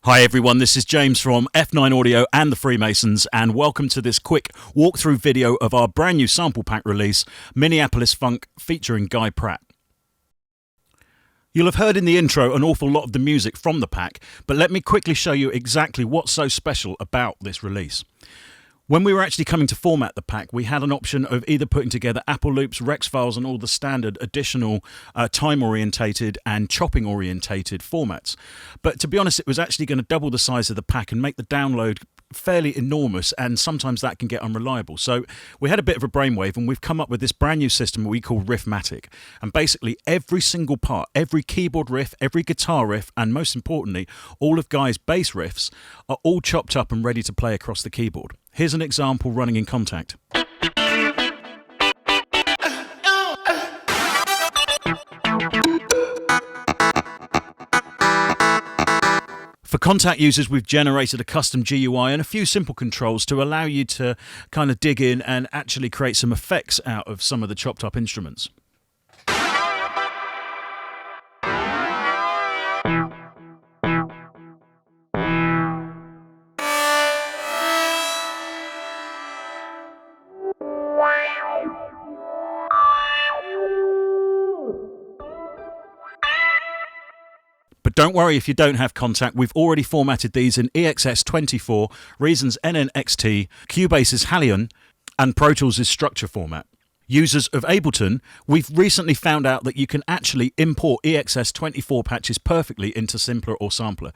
Hi everyone, this is James from F9 Audio and the Freemasons, and welcome to this quick walkthrough video of our brand new sample pack release, Minneapolis Funk featuring Guy Pratt. You'll have heard in the intro an awful lot of the music from the pack, but let me quickly show you exactly what's so special about this release. When we were actually coming to format the pack, we had an option of either putting together Apple loops, Rex files, and all the standard additional time-orientated and chopping-orientated formats. But to be honest, it was actually going to double the size of the pack and make the download fairly enormous, and sometimes that can get unreliable. So we had a bit of a brainwave, and we've come up with this brand new system we call Rithmatic. And basically every single part, every keyboard riff, every guitar riff, and most importantly, all of Guy's bass riffs are all chopped up and ready to play across the keyboard. Here's an example running in Contact. For Contact users, we've generated a custom GUI and a few simple controls to allow you to kind of dig in and actually create some effects out of some of the chopped up instruments. But don't worry if you don't have Contact, we've already formatted these in EXS24, Reason's NNXT, Cubase's Halion, and Pro Tools' Structure format. Users of Ableton, we've recently found out that you can actually import EXS24 patches perfectly into Simpler or Sampler.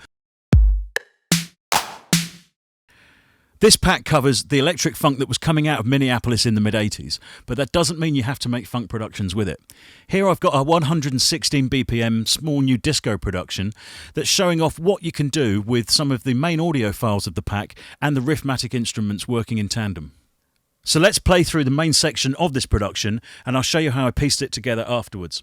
This pack covers the electric funk that was coming out of Minneapolis in the mid-80s, but that doesn't mean you have to make funk productions with it. Here I've got a 116 BPM small new disco production that's showing off what you can do with some of the main audio files of the pack and the Rithmatic instruments working in tandem. So let's play through the main section of this production, and I'll show you how I pieced it together afterwards.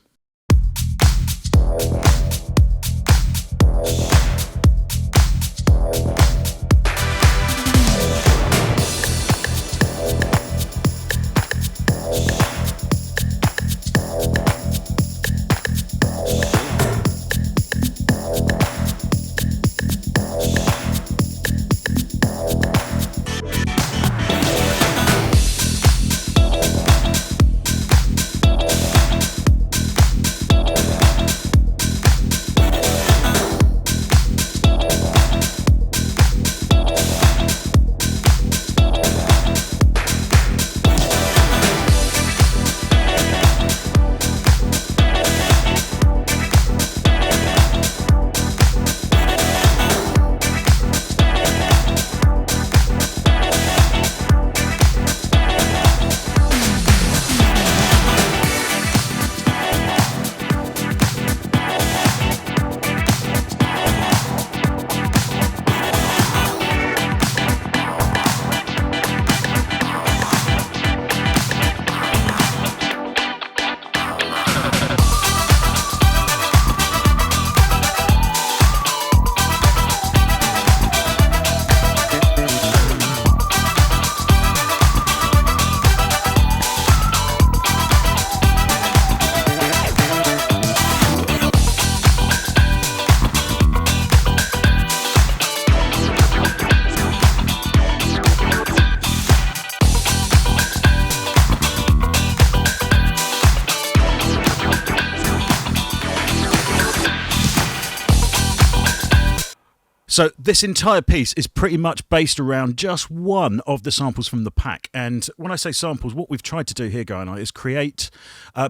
So this entire piece is pretty much based around just one of the samples from the pack. And when I say samples, what we've tried to do here, Guy and I, is create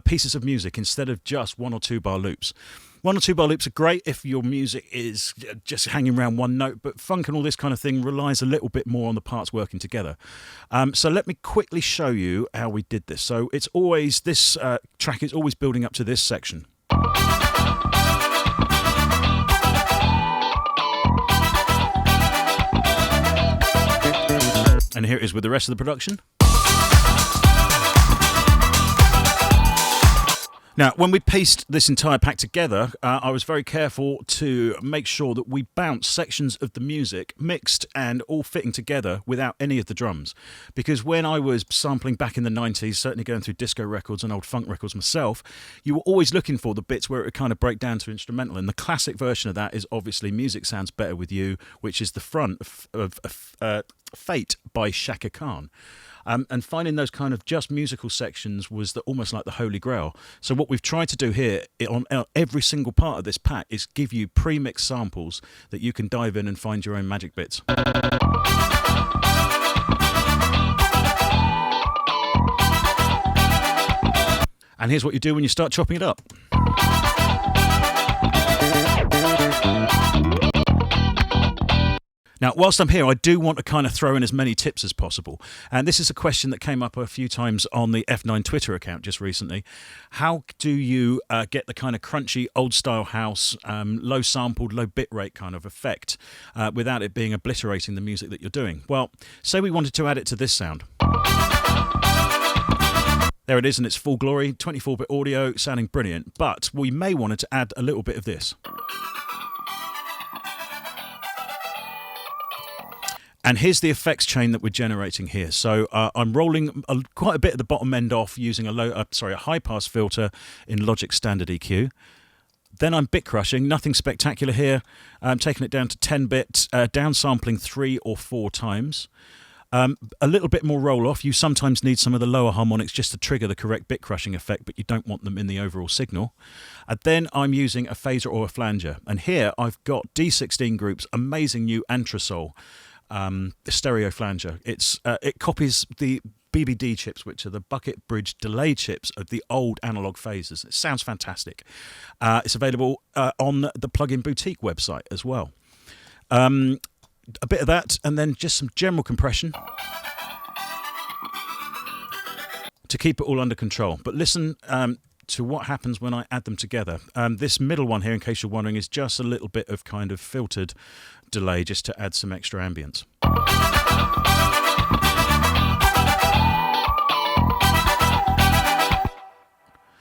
pieces of music instead of just 1 or 2 bar loops. 1 or 2 bar loops are great if your music is just hanging around one note, but funk and all this kind of thing relies a little bit more on the parts working together. So let me quickly show you how we did this. So it's always, this track is always building up to this section. And here it is with the rest of the production. Now, when we pieced this entire pack together, I was very careful to make sure that we bounced sections of the music mixed and all fitting together without any of the drums. Because when I was sampling back in the 90s, certainly going through disco records and old funk records myself, you were always looking for the bits where it would kind of break down to instrumental. And the classic version of that is obviously Music Sounds Better With You, which is the front of Fate by Shaka Khan. And finding those kind of just musical sections was almost like the holy grail. So what we've tried to do here on every single part of this pack is give you pre-mixed samples that you can dive in and find your own magic bits. And here's what you do when you start chopping it up. Now, whilst I'm here, I do want to kind of throw in as many tips as possible. And this is a question that came up a few times on the F9 Twitter account just recently. How do you get the kind of crunchy, old-style house, low-sampled, low-bit-rate kind of effect without it being obliterating the music that you're doing? Well, say we wanted to add it to this sound. There it is in its full glory, 24-bit audio, sounding brilliant. But we may want to add a little bit of this. And here's the effects chain that we're generating here. So I'm rolling quite a bit of the bottom end off using a high-pass filter in Logic Standard EQ. Then I'm bit crushing, nothing spectacular here. I'm taking it down to 10 bits, downsampling 3 or 4 times. A little bit more roll-off. You sometimes need some of the lower harmonics just to trigger the correct bit crushing effect, but you don't want them in the overall signal. And then I'm using a phaser or a flanger. And here I've got D16 Group's amazing new Anthrasol stereo flanger. It copies the BBD chips, which are the bucket bridge delay chips of the old analog phasers. It sounds fantastic. It's available on the Plugin Boutique website as well. A bit of that, and then just some general compression to keep it all under control. But listen to what happens when I add them together. This middle one here, in case you're wondering, is just a little bit of kind of filtered delay just to add some extra ambience.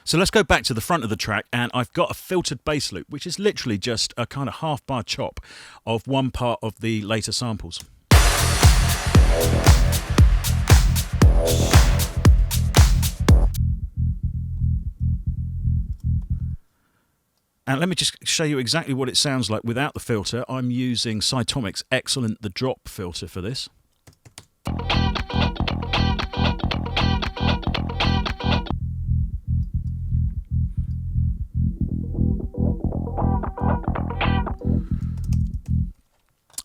So let's go back to the front of the track, and I've got a filtered bass loop, which is literally just a kind of half-bar chop of one part of the later samples. And let me just show you exactly what it sounds like without the filter. I'm using Cytomic's excellent The Drop filter for this.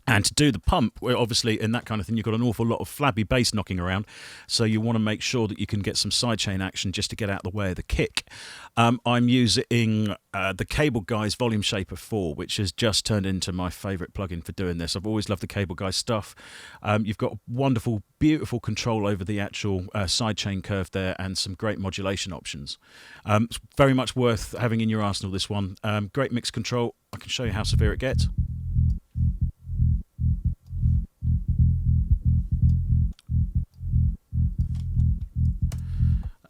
And to do the pump, where obviously in that kind of thing you've got an awful lot of flabby bass knocking around, so you want to make sure that you can get some sidechain action just to get out of the way of the kick. I'm using the Cable Guys Volume Shaper 4, which has just turned into my favourite plugin for doing this. I've always loved the Cable Guys stuff. You've got wonderful, beautiful control over the actual sidechain curve there, and some great modulation options. It's very much worth having in your arsenal, this one. Great mix control. I can show you how severe it gets.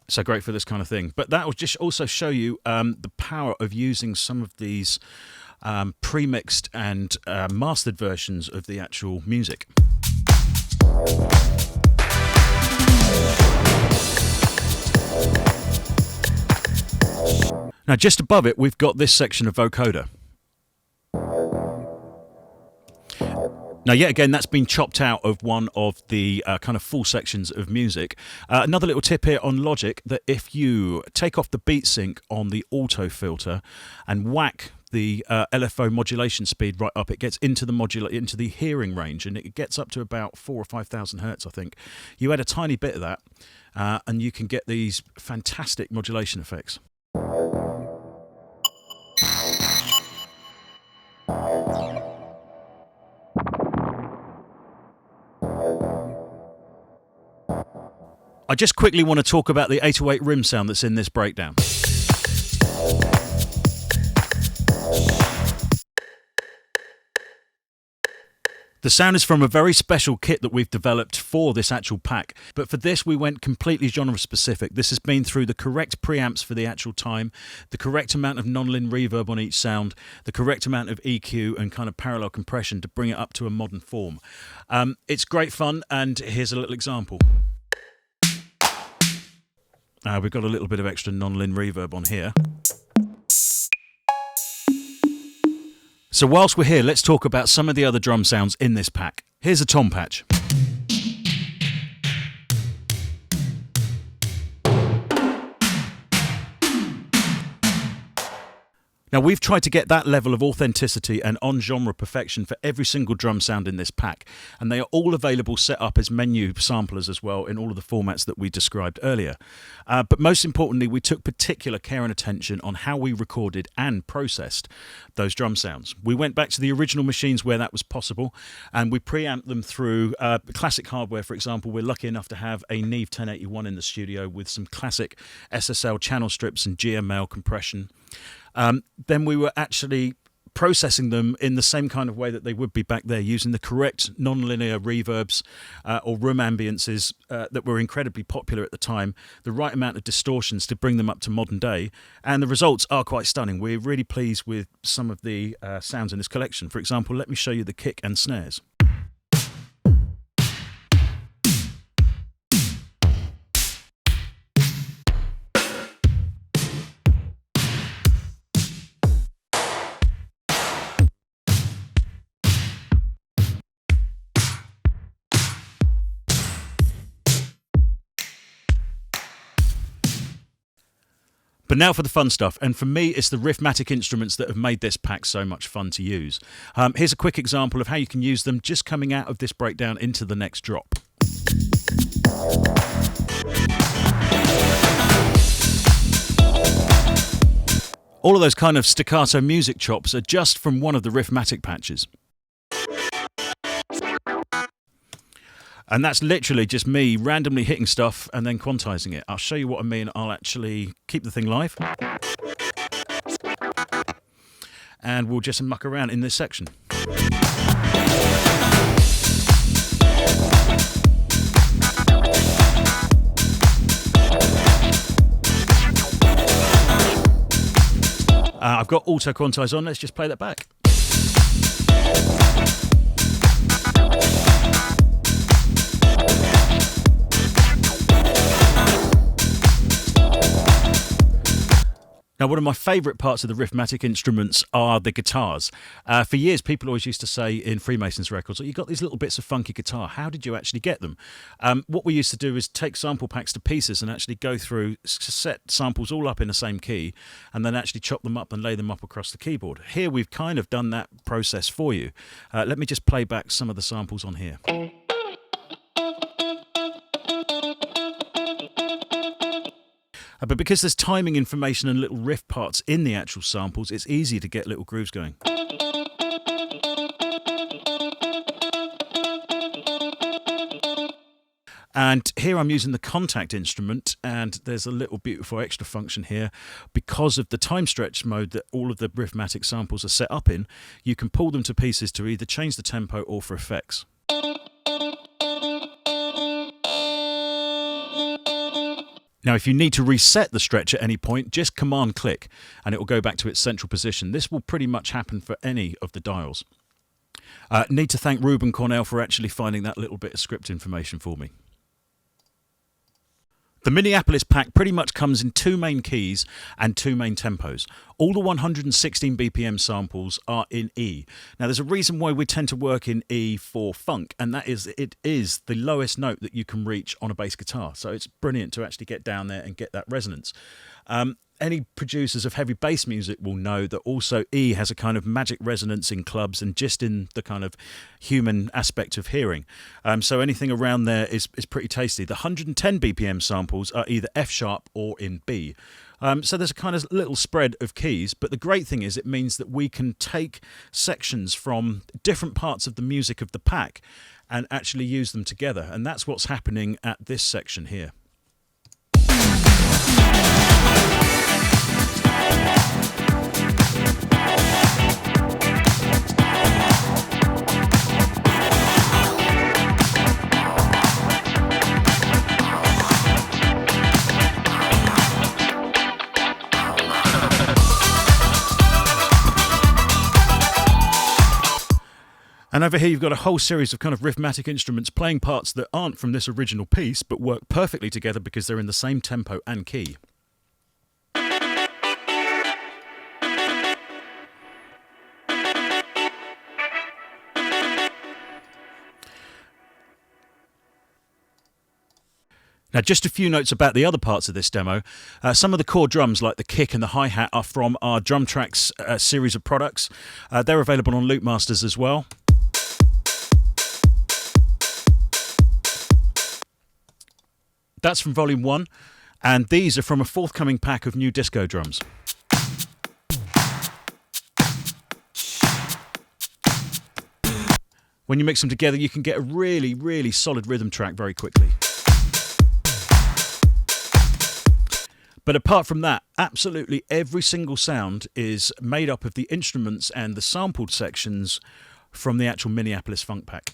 So great for this kind of thing. But that will just also show you the power of using some of these pre-mixed and mastered versions of the actual music. Now just above it we've got this section of vocoder. Now, yet again, that's been chopped out of one of the kind of full sections of music. Another little tip here on Logic, that if you take off the beat sync on the auto filter and whack the LFO modulation speed right up, it gets into the hearing range, and it gets up to about 4,000 or 5,000 hertz, I think. You add a tiny bit of that, and you can get these fantastic modulation effects. I just quickly want to talk about the 808 rim sound that's in this breakdown. The sound is from a very special kit that we've developed for this actual pack, but for this we went completely genre specific. This has been through the correct preamps for the actual time, the correct amount of non-lin reverb on each sound, the correct amount of EQ and kind of parallel compression to bring it up to a modern form. It's great fun, and here's a little example. We've got a little bit of extra non-lin reverb on here. So whilst we're here, let's talk about some of the other drum sounds in this pack. Here's a tom patch. Now, we've tried to get that level of authenticity and on-genre perfection for every single drum sound in this pack, and they are all available set up as menu samplers as well in all of the formats that we described earlier. But most importantly, we took particular care and attention on how we recorded and processed those drum sounds. We went back to the original machines where that was possible, and we preamped them through classic hardware. For example, we're lucky enough to have a Neve 1081 in the studio with some classic SSL channel strips and GML compression. Then we were actually processing them in the same kind of way that they would be back there, using the correct non-linear reverbs or room ambiences that were incredibly popular at the time, the right amount of distortions to bring them up to modern day, and the results are quite stunning. We're really pleased with some of the sounds in this collection. For example, let me show you the kick and snares. But now for the fun stuff, and for me it's the Rithmatic instruments that have made this pack so much fun to use. Here's a quick example of how you can use them just coming out of this breakdown into the next drop. All of those kind of staccato music chops are just from one of the Rithmatic patches. And that's literally just me randomly hitting stuff and then quantizing it. I'll show you what I mean. I'll actually keep the thing live. And we'll just muck around in this section. I've got auto quantize on. Let's just play that back. Now, one of my favourite parts of the Rithmatic instruments are the guitars. For years, people always used to say in Freemasons records, oh, you got these little bits of funky guitar. How did you actually get them? What we used to do is take sample packs to pieces and actually go through, set samples all up in the same key, and then actually chop them up and lay them up across the keyboard. Here, we've kind of done that process for you. Let me just play back some of the samples on here. But because there's timing information and little riff parts in the actual samples, it's easy to get little grooves going. And here I'm using the contact instrument, and there's a little beautiful extra function here. Because of the time stretch mode that all of the Rithmatic samples are set up in, you can pull them to pieces to either change the tempo or for effects. Now, if you need to reset the stretch at any point, just command click and it will go back to its central position. This will pretty much happen for any of the dials. Need to thank Ruben Cornell for actually finding that little bit of script information for me. The Minneapolis pack pretty much comes in two main keys and two main tempos. All the 116 BPM samples are in E. Now, there's a reason why we tend to work in E for funk, and that is it is the lowest note that you can reach on a bass guitar. So it's brilliant to actually get down there and get that resonance. Any producers of heavy bass music will know that also E has a kind of magic resonance in clubs and just in the kind of human aspect of hearing. So anything around there is pretty tasty. The 110 BPM samples are either F sharp or in B. So there's a kind of little spread of keys, but the great thing is it means that we can take sections from different parts of the music of the pack and actually use them together. And that's what's happening at this section here. And over here you've got a whole series of kind of Rithmatic instruments playing parts that aren't from this original piece but work perfectly together because they're in the same tempo and key. Now, just a few notes about the other parts of this demo. Some of the core drums, like the kick and the hi-hat, are from our Drum Tracks series of products. They're available on Loop Masters as well. That's from Volume 1, and these are from a forthcoming pack of new disco drums. When you mix them together, you can get a really, really solid rhythm track very quickly. But apart from that, absolutely every single sound is made up of the instruments and the sampled sections from the actual Minneapolis Funk Pack.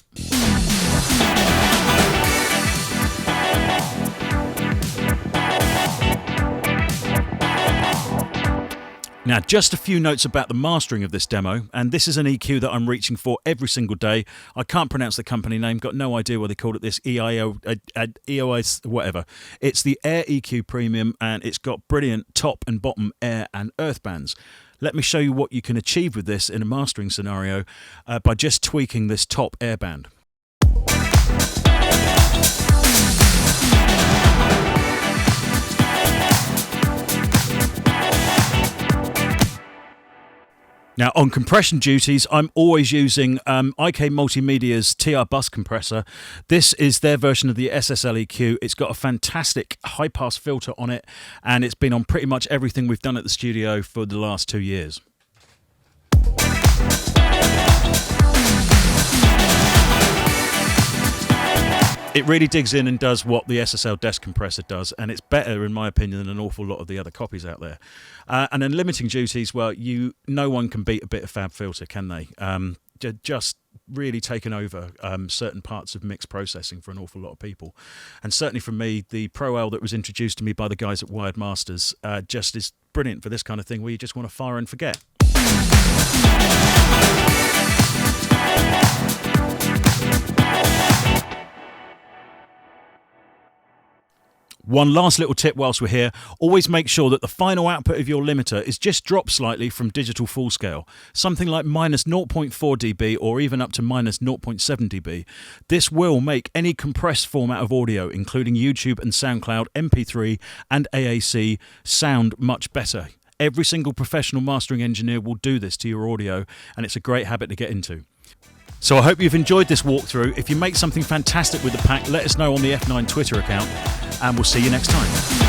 Now, just a few notes about the mastering of this demo, and this is an EQ that I'm reaching for every single day. I can't pronounce the company name, got no idea why they called it this, EOS, whatever. It's the Air EQ Premium, and it's got brilliant top and bottom air and earth bands. Let me show you what you can achieve with this in a mastering scenario by just tweaking this top air band. Now, on compression duties, I'm always using IK Multimedia's TR Bus Compressor. This is their version of the SSL EQ. It's got a fantastic high-pass filter on it, and it's been on pretty much everything we've done at the studio for the last 2 years. It really digs in and does what the SSL desk compressor does, and it's better, in my opinion, than an awful lot of the other copies out there. And then limiting duties, well, no one can beat a bit of Fab Filter, can they? Just really taken over certain parts of mix processing for an awful lot of people. And certainly for me, the Pro L that was introduced to me by the guys at Wired Masters just is brilliant for this kind of thing where you just want to fire and forget. One last little tip whilst we're here, always make sure that the final output of your limiter is just dropped slightly from digital full scale, something like minus 0.4 dB or even up to minus 0.7 dB. This will make any compressed format of audio, including YouTube and SoundCloud, MP3 and AAC, sound much better. Every single professional mastering engineer will do this to your audio, and it's a great habit to get into. So I hope you've enjoyed this walkthrough. If you make something fantastic with the pack, let us know on the F9 Twitter account, and we'll see you next time.